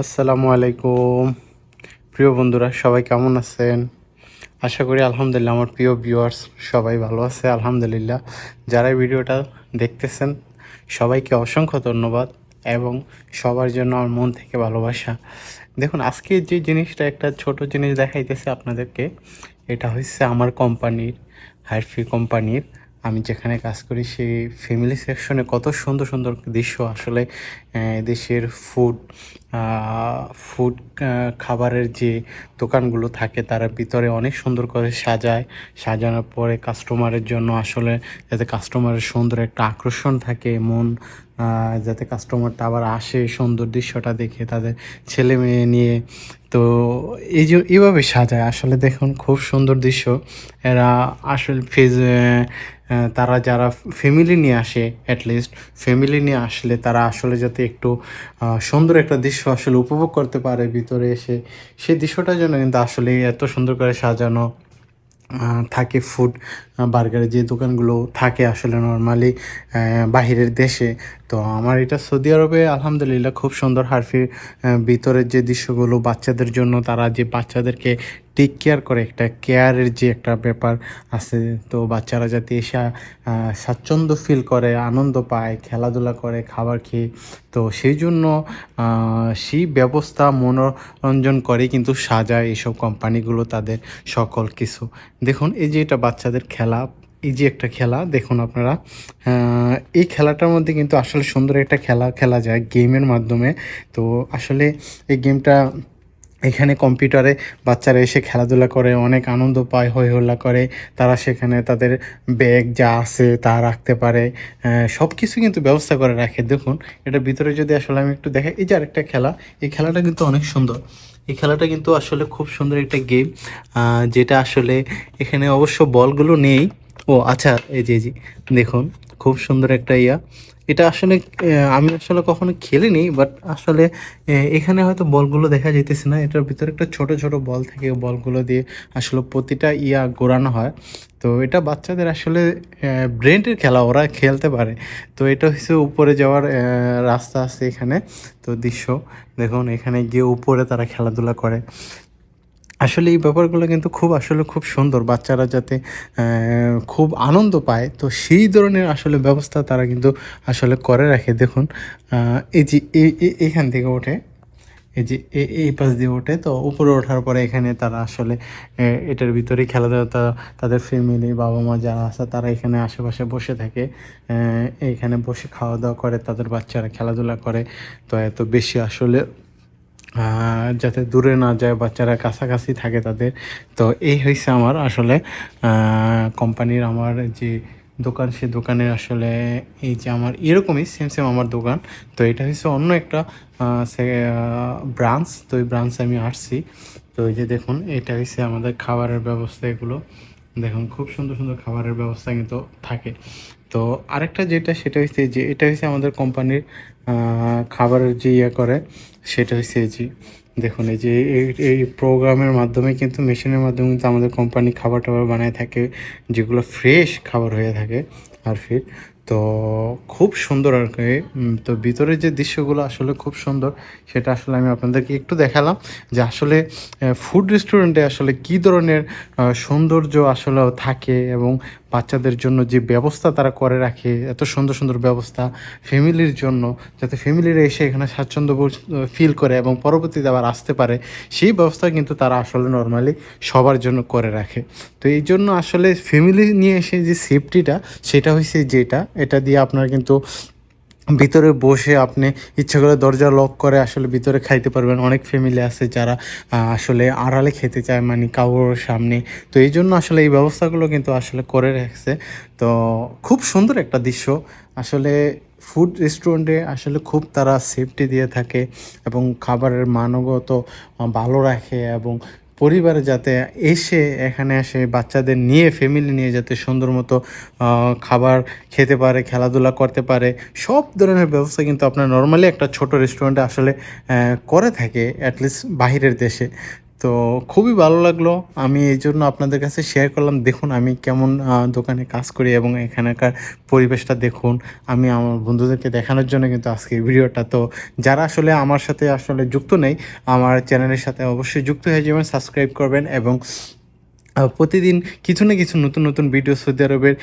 আসসালামু আলাইকুম। প্রিয় বন্ধুরা সবাই কেমন আছেন? আশা করি আলহামদুলিল্লাহ আমার প্রিয় ভিউয়ার্স সবাই ভালো আছে আলহামদুলিল্লাহ। যারা এই ভিডিওটা দেখতেছেন সবাইকে অসংখ্য ধন্যবাদ এবং সবার জন্য আমার মন থেকে ভালোবাসা। দেখুন আজকে যে জিনিসটা একটা ছোট জিনিস দেখাইতেছে আপনাদেরকে, এটা হচ্ছে আমার কোম্পানির হারফি কোম্পানির আমি যেখানে কাজ করি সেই ফ্যামিলি সেকশনে কত সুন্দর সুন্দর দৃশ্য আসলে দেশের ফুড খাবারের যে দোকানগুলো থাকে তারা ভিতরে অনেক সুন্দর করে সাজানোর পরে কাস্টমারের জন্য আসলে যাতে কাস্টমারের সুন্দর একটা আকর্ষণ থাকে যাতে কাস্টমারটা আবার আসে সুন্দর দৃশ্যটা দেখে তাদের ছেলে মেয়ে নিয়ে। তো এই যে এইভাবে সাজায় আসলে দেখুন খুব সুন্দর দৃশ্য। এরা আসলে তারা যারা ফ্যামিলি নিয়ে আসে অ্যাটলিস্ট ফ্যামিলি নিয়ে আসলে তারা আসলে যাতে একটু সুন্দর একটা দৃশ্য আসলে উপভোগ করতে পারে ভিতরে এসে, সেই দৃশ্যটার জন্য কিন্তু আসলে এত সুন্দর করে সাজানো থাকে বার্গারের যে দোকানগুলো থাকে আসলে নর্মালি বাহিরের দেশে। তো আমার এটা সৌদি আরবে আলহামদুলিল্লাহ খুব সুন্দর হারফির ভিতরের যে দৃশ্যগুলো বাচ্চাদের জন্য তারা যে বাচ্চাদেরকে টেক কেয়ার করে, একটা কেয়ারের যে একটা ব্যাপার আছে, তো বাচ্চারা যাতে এসে স্বাচ্ছন্দ্য ফিল করে, আনন্দ পায়, খেলাধুলা করে, খাবার খেয়ে, তো সেই জন্য সেই ব্যবস্থা মনোরঞ্জন করে কিন্তু সাজায় এইসব কোম্পানিগুলো তাদের সকল কিছু। দেখুন এই যে এটা বাচ্চাদের খেলা, এই যে একটা খেলা দেখুন আপনারা, এই খেলাটার মধ্যে কিন্তু আসলে সুন্দর একটা খেলা খেলা যায় গেমের মাধ্যমে। তো আসলে এই গেমটা এখানে কম্পিউটারে বাচ্চারা এসে খেলাধুলা করে, অনেক আনন্দ পায়, হই হল্লা করে, তারা সেখানে তাদের ব্যাগ যা আছে তা রাখতে পারে, সব কিছু কিন্তু ব্যবস্থা করে রাখে। দেখুন এটার ভিতরে যদি আসলে আমি একটু দেখাই, এই যে আরেকটা খেলা, এই খেলাটা কিন্তু অনেক সুন্দর। এই খেলাটা কিন্তু আসলে খুব সুন্দর একটা গেম, যেটা আসলে এখানে অবশ্য বলগুলো নেই। ও আচ্ছা, এই যে দেখুন খুব সুন্দর একটা এটা আসলে আমি আসলে কখনো খেলিনি, বাট আসলে এখানে হয়তো বলগুলো দেখা যাইতেছে না, এটার ভিতরে একটা ছোট ছোট বল থাকে, বলগুলো দিয়ে আসলে প্রতিটা ঘোরানো হয়। তো এটা বাচ্চাদের আসলে ব্রেনের খেলা, ওরা খেলতে পারে। তো এটা হচ্ছে উপরে যাওয়ার রাস্তা আছে এখানে। তো দৃশ্য দেখুন, এখানে গিয়ে উপরে তারা খেলাধুলা করে। আসলে এই ব্যাপারগুলো কিন্তু খুব সুন্দর, বাচ্চারা যাতে খুব আনন্দ পায়, তো সেই ধরনের আসলে ব্যবস্থা তারা কিন্তু আসলে করে রাখে। দেখুন এই যে এইখান থেকে ওঠে, এই যে এই পাশ দিয়ে ওঠে, তো উপরে ওঠার পরে এখানে তারা আসলে এটার ভিতরেই খেলাধুলা, তাদের ফ্যামিলি বাবা মা যারা আছে তারা এখানে আশেপাশে বসে থাকে, এইখানে বসে খাওয়া দাওয়া করে, তাদের বাচ্চারা খেলাধুলা করে। তো এত বেশি আসলে যাতে দূরে না যায়, বাচ্চারা কাছাকাছি থাকে তাদের। তো এই হয়েছে আমার আসলে কোম্পানির আমার যে দোকান, সে দোকানের আসলে এই যে আমার এরকমই সেম সেম আমার দোকান। তো এটা হচ্ছে অন্য একটা সে ব্রাঞ্চ, তো এই ব্রাঞ্চে আমি আসছি। তো এই যে দেখুন এটা হচ্ছে আমাদের খাবারের ব্যবস্থা, এগুলো দেখুন খুব সুন্দর সুন্দর খাবারের ব্যবস্থা কিন্তু থাকে। তো আরেকটা যেটা সেটা হচ্ছে যে এটা হচ্ছে আমাদের কোম্পানির খাবারের যে করে, সেটা হচ্ছে এই যে দেখুন, এই যে এই প্রোগ্রামের মাধ্যমে কিন্তু মেশিনের মাধ্যমে কিন্তু আমাদের কোম্পানি খাবার টাবার বানায় থাকে, যেগুলো ফ্রেশ খাবার হয়ে থাকে আর ফির। তো খুব সুন্দর আর কি। তো ভিতরের যে দৃশ্যগুলো আসলে খুব সুন্দর, সেটা আসলে আমি আপনাদেরকে একটু দেখালাম যে আসলে ফুড রেস্টুরেন্টে আসলে কী ধরনের সৌন্দর্য আসলে থাকে, এবং বাচ্চাদের জন্য যে ব্যবস্থা তারা করে রাখে, এত সুন্দর সুন্দর ব্যবস্থা ফ্যামিলির জন্য, যাতে ফ্যামিলিরা এসে এখানে স্বাচ্ছন্দ্য ফিল করে এবং পরবর্তীতে আবার আসতে পারে, সেই ব্যবস্থা কিন্তু তারা আসলে নর্মালি সবার জন্য করে রাখে। তো এই জন্য আসলে ফ্যামিলি নিয়ে এসে যে সেফটিটা, সেটা হচ্ছে যেটা, এটা দিয়ে আপনার কিন্তু ভিতরে বসে আপনি ইচ্ছা করে দরজা লক করে আসলে ভিতরে খাইতে পারবেন। অনেক ফ্যামিলি আছে যারা আসলে আড়ালে খেতে চায়, মানে কারোর সামনে। তো এই জন্য আসলে এই ব্যবস্থাগুলো কিন্তু আসলে করে রাখছে। তো খুব সুন্দর একটা দৃশ্য আসলে। ফুড রেস্টুরেন্টে আসলে খুব তারা সেফটি দিয়ে থাকে এবং খাবারের মানগত ভালো রাখে, এবং পরিবারে যাতে এখানে এসে বাচ্চাদের নিয়ে ফ্যামিলি নিয়ে যাতে সুন্দর মতো খাবার খেতে পারে, খেলাধুলা করতে পারে, সব ধরনের ব্যবস্থা কিন্তু আপনার নর্মালি একটা ছোট রেস্টুরেন্টে আসলে করে থাকে, অ্যাটলিস্ট বাহিরের দেশে। তো খুবই ভালো লাগলো, আমি এই জন্য আপনাদের কাছে শেয়ার করলাম। দেখুন আমি কেমন দোকানে কাজ করি এবং এখানকার পরিবেশটা দেখুন। আমি আমার বন্ধুদেরকে দেখানোর জন্য কিন্তু আজকে এই ভিডিওটা। তো যারা আসলে আমার সাথে আসলে যুক্ত নেই, আমার চ্যানেলের সাথে অবশ্যই যুক্ত হয়ে যাবেন, সাবস্ক্রাইব করবেন এবং প্রতিদিন কিছু না কিছু নতুন নতুন ভিডিও সৌদি আরবের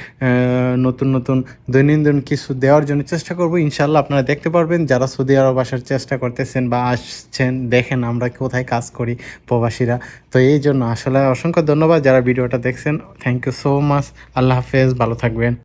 নতুন নতুন দৈনন্দিন কিছু দেওয়ার জন্য চেষ্টা করব। ইনশাল্লাহ আপনারা দেখতে পারবেন, যারা সৌদি আরব আসার চেষ্টা করতেছেন বা আসছেন, দেখেন আমরা কোথায় কাজ করি প্রবাসীরা। তো এই জন্য আসলে অসংখ্য ধন্যবাদ যারা ভিডিওটা দেখছেন। Thank you so much. আল্লাহ হাফেজ, ভালো থাকবেন।